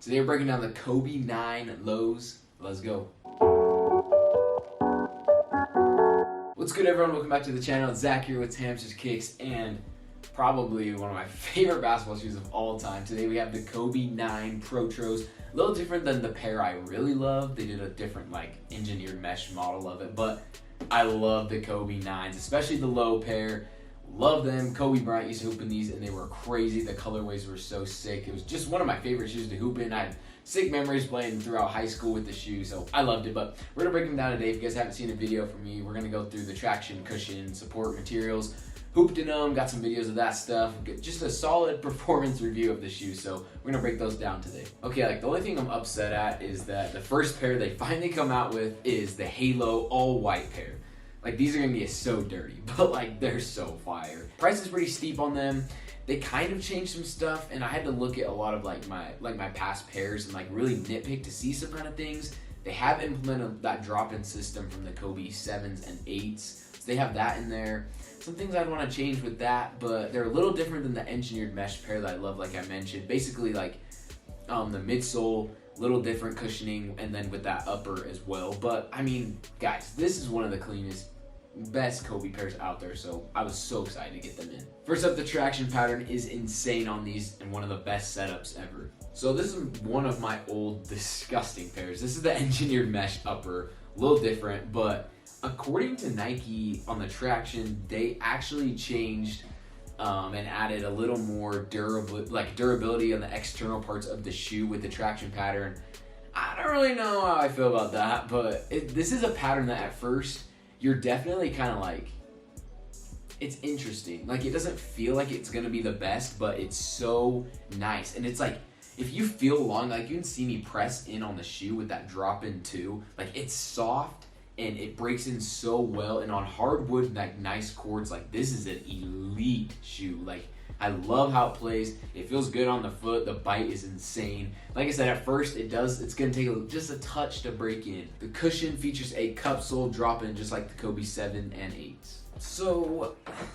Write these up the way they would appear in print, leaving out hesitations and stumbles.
Today we're breaking down the Kobe 9 lows. Let's go. What's good, everyone? Welcome back to the channel. It's Zack here with Tamsters Kicks and probably one of my favorite basketball shoes of all time. Today we have the Kobe 9 Protros. A little different than the pair I really love. They did a different engineered mesh model of it, but I love the Kobe 9s, especially the low pair. Love them. Kobe Bryant used to hoop in these and they were crazy. The colorways were so sick. It was just one of my favorite shoes to hoop in. I have sick memories playing throughout high school with the shoe, so I loved it. But we're going to break them down today. If you guys haven't seen a video from me, we're going to go through the traction, cushion, support materials, hooped in them, got some videos of that stuff. Just a solid performance review of the shoe, so we're going to break those down today. Okay, the only thing I'm upset at is that the first pair they finally come out with is the Halo all-white pair. These are gonna get so dirty, but they're so fire. Price is pretty steep on them. They kind of changed some stuff, and I had to look at a lot of my past pairs and really nitpick to see some kind of things. They have implemented that drop-in system from the Kobe 7s and 8s. So they have that in there. Some things I'd want to change with that, but they're a little different than the engineered mesh pair that I love, like I mentioned. Basically, the midsole, little different cushioning, and then with that upper as well. But I mean, guys, this is one of the cleanest, best Kobe pairs out there, so I was so excited to get them in. First up, the traction pattern is insane on these and one of the best setups ever. So this is one of my old disgusting pairs. This is the engineered mesh upper, a little different, but according to Nike on the traction, they actually changed and added a little more durability on the external parts of the shoe with the traction pattern. I don't really know how I feel about that, but this is a pattern that at first you're definitely kind of it's interesting. It doesn't feel like it's gonna be the best, but it's so nice. And it's if you feel along, you can see me press in on the shoe with that drop in too. It's soft and it breaks in so well, and on hardwood, nice cords, this is an elite shoe. I love how it plays. It feels good on the foot. The bite is insane. Like I said, at first it's gonna take just a touch to break in. The cushion features a cup sole drop-in just like the Kobe 7 and 8s. So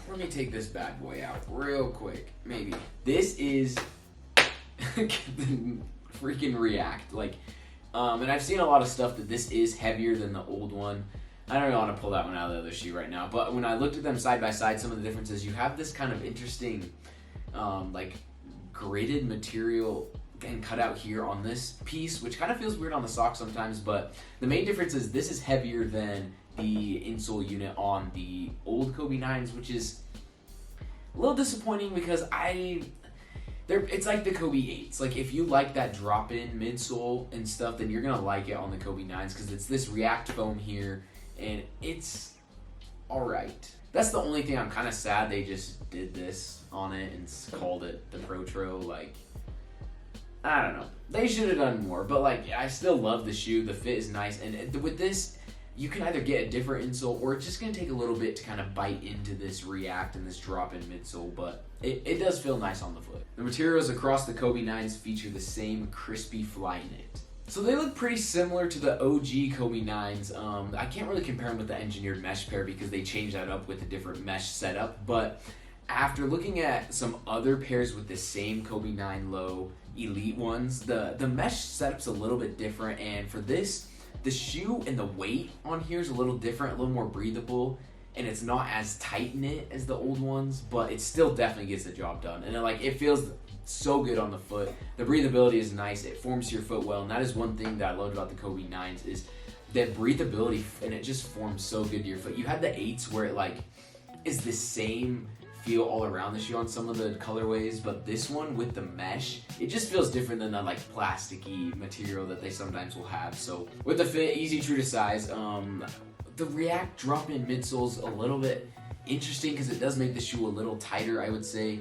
let me take this bad boy out real quick, maybe. This is the freaking React. And I've seen a lot of stuff that this is heavier than the old one. I don't really want to pull that one out of the other shoe right now, but when I looked at them side by side, some of the differences, you have this kind of interesting gridded material and cut out here on this piece, which kind of feels weird on the sock sometimes, but the main difference is this is heavier than the insole unit on the old Kobe 9s, which is a little disappointing because it's like the Kobe 8s. If you like that drop-in midsole and stuff, then you're gonna like it on the Kobe 9s because it's this React foam here, and it's alright. That's the only thing I'm kind of sad they just did this on it and called it the Protro. I don't know. They should have done more, but I still love the shoe. The fit is nice, and with this, you can either get a different insole or it's just going to take a little bit to kind of bite into this React and this drop-in midsole, but it does feel nice on the foot. The materials across the Kobe 9s feature the same crispy fly knit. So they look pretty similar to the OG Kobe 9s. I can't really compare them with the engineered mesh pair because they changed that up with a different mesh setup, but after looking at some other pairs with the same Kobe 9 low elite ones, the mesh setup's a little bit different, and for this, the shoe and the weight on here is a little different, a little more breathable, and it's not as tight knit as the old ones, but it still definitely gets the job done. And it feels so good on the foot. The breathability is nice. It forms your foot well, and that is one thing that I loved about the Kobe 9s is that breathability, and it just forms so good to your foot. You have the 8s where it is the same feel all around the shoe on some of the colorways, but this one with the mesh, it just feels different than the plasticky material that they sometimes will have. So with the fit, easy, true to size. The React drop-in midsole's a little bit interesting because it does make the shoe a little tighter, I would say.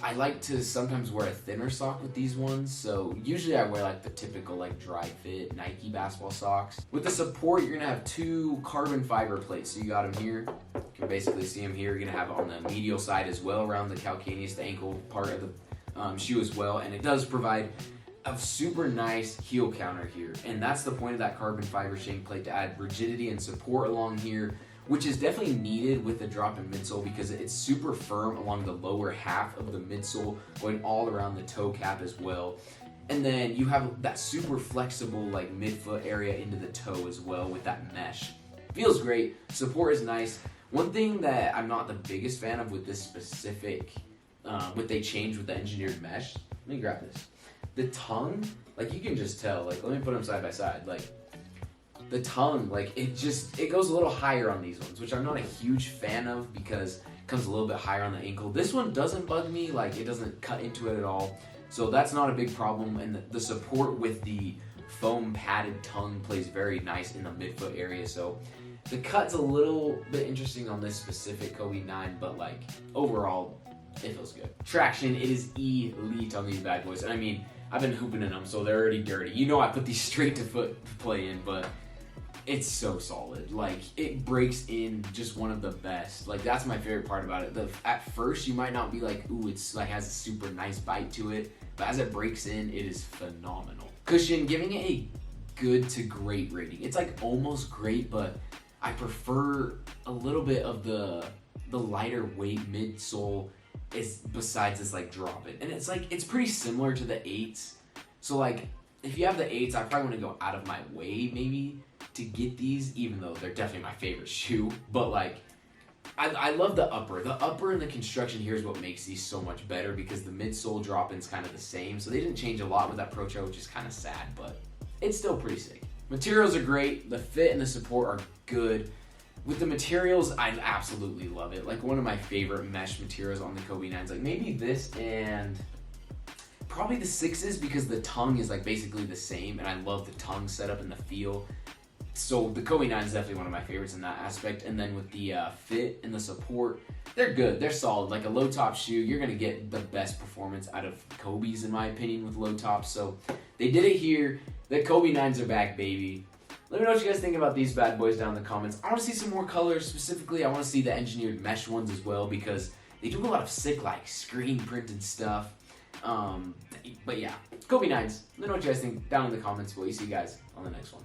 I like to sometimes wear a thinner sock with these ones, so usually I wear the typical dry fit Nike basketball socks. With the support, you're gonna have two carbon fiber plates. So you got them here. You can basically see them here. You're gonna have it on the medial side as well, around the calcaneus, the ankle part of the shoe as well, and it does provide a super nice heel counter here, and that's the point of that carbon fiber shank plate, to add rigidity and support along here, which is definitely needed with the drop-in midsole because it's super firm along the lower half of the midsole, going all around the toe cap as well. And then you have that super flexible like midfoot area into the toe as well with that mesh. Feels great. Support is nice. One thing that I'm not the biggest fan of with this specific, what they changed with the engineered mesh. Let me grab this. The tongue, like you can just tell. Like let me put them side by side. Like the tongue, like it goes a little higher on these ones, which I'm not a huge fan of because it comes a little bit higher on the ankle. This one doesn't bug me. Like it doesn't cut into it at all. So that's not a big problem, and the support with the foam padded tongue plays very nice in the midfoot area. So the cut's a little bit interesting on this specific Kobe 9, but like overall, it feels good. Traction, it is elite on these bad boys. And I mean, I've been hooping in them, so they're already dirty. You know I put these straight to foot play in, but it's so solid. Like it breaks in just one of the best. Like that's my favorite part about it. At first you might not be like, ooh, it's like has a super nice bite to it, but as it breaks in, it is phenomenal. Cushion, giving it a good to great rating. It's like almost great, but I prefer a little bit of the lighter weight midsole is besides this like drop it. And it's like it's pretty similar to the 8s. So like if you have the 8s, I probably want to go out of my way maybe to get these, even though they're definitely my favorite shoe. But like I love the upper. The upper and the construction here is what makes these so much better because the midsole drop-in's kind of the same. So they didn't change a lot with that Protro, which is kind of sad, but it's still pretty sick. Materials are great. The fit and the support are good. With the materials, I absolutely love it. Like one of my favorite mesh materials on the Kobe 9s. Like maybe this and probably the 6s because the tongue is like basically the same, and I love the tongue setup and the feel. So the Kobe 9 is definitely one of my favorites in that aspect. And then with the fit and the support, they're good. They're solid. Like a low top shoe, you're going to get the best performance out of Kobe's in my opinion with low tops. So they did it here. The Kobe 9s are back, baby. Let me know what you guys think about these bad boys down in the comments. I want to see some more colors. Specifically, I want to see the engineered mesh ones as well because they do a lot of sick like screen printed stuff. But yeah, Kobe 9s. Let me know what you guys think down in the comments. We'll see you guys on the next one.